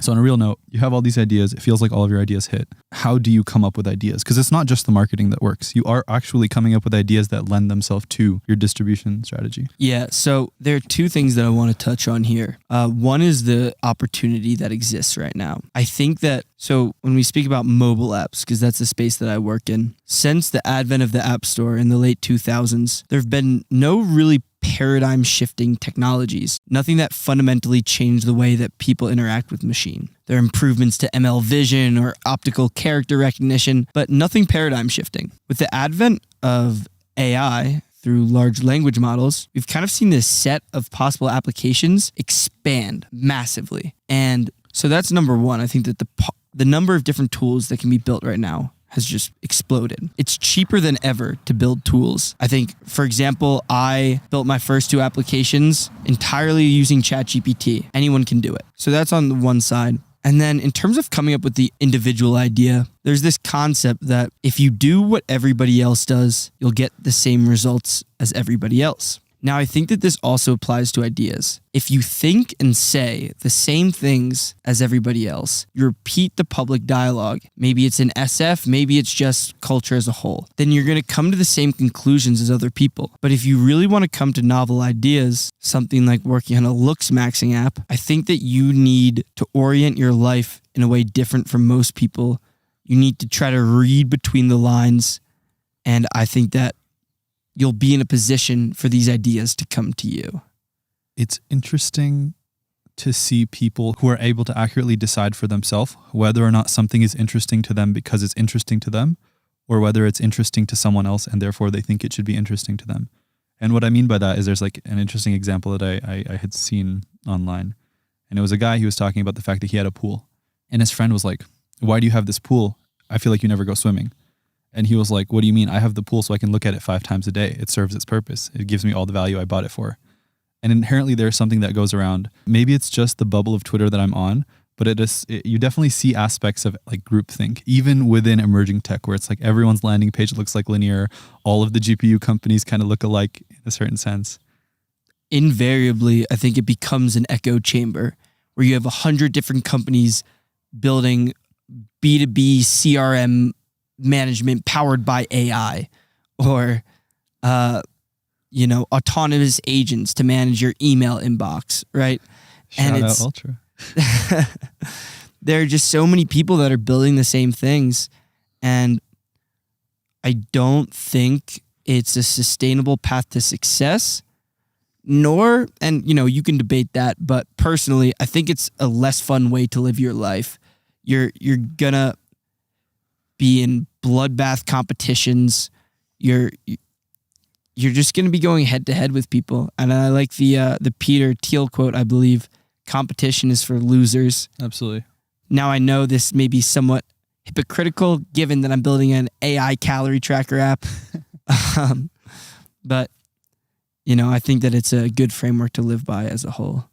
So on a real note, you have all these ideas. It feels like all of your ideas hit. How do you come up with ideas? Because it's not just the marketing that works. You are actually coming up with ideas that lend themselves to your distribution strategy. Yeah. So there are two things that I want to touch on here. One is the opportunity that exists right now. I think that, so when we speak about mobile apps, because that's the space that I work in, since the advent of the App Store in the late 2000s, there have been no really paradigm shifting technologies, nothing that fundamentally changed the way that people interact with machine. There are improvements to ML vision or optical character recognition, but nothing paradigm shifting. With the advent of AI through large language models, we've kind of seen this set of possible applications expand massively. And so that's number one. I think that the number of different tools that can be built right now has just exploded. It's cheaper than ever to build tools. I think, for example, I built my first two applications entirely using ChatGPT. Anyone can do it. So that's on the one side. And then in terms of coming up with the individual idea, there's this concept that if you do what everybody else does, you'll get the same results as everybody else. Now, I think that this also applies to ideas. If you think and say the same things as everybody else, you repeat the public dialogue, maybe it's in SF, maybe it's just culture as a whole, then you're going to come to the same conclusions as other people. But if you really want to come to novel ideas, something like working on a looks maxing app, I think that you need to orient your life in a way different from most people. You need to try to read between the lines. And I think that you'll be in a position for these ideas to come to you. It's interesting to see people who are able to accurately decide for themselves whether or not something is interesting to them because it's interesting to them, or whether it's interesting to someone else and therefore they think it should be interesting to them. And what I mean by that is there's like an interesting example that I had seen online. And it was a guy who was talking about the fact that he had a pool. And his friend was like, "Why do you have this pool? I feel like you never go swimming." And he was like, "What do you mean? I have the pool so I can look at it 5 times a day. It serves its purpose. It gives me all the value I bought it for." And inherently there's something that goes around. Maybe it's just the bubble of Twitter that I'm on, but you definitely see aspects of like groupthink, even within emerging tech, where it's like everyone's landing page looks like linear. All of the GPU companies kind of look alike in a certain sense. Invariably, I think it becomes an echo chamber where you have 100 different companies building B2B CRM management powered by AI, or autonomous agents to manage your email inbox, right? Shout out Ultra. There are just so many people that are building the same things, and I don't think it's a sustainable path to success. You can debate that, but personally, I think it's a less fun way to live your life. You're gonna be in bloodbath competitions. You're just going to be going head to head with people. And I like the Peter Thiel quote, I believe, "Competition is for losers." Absolutely. Now I know this may be somewhat hypocritical given that I'm building an AI calorie tracker app. But I think that it's a good framework to live by as a whole.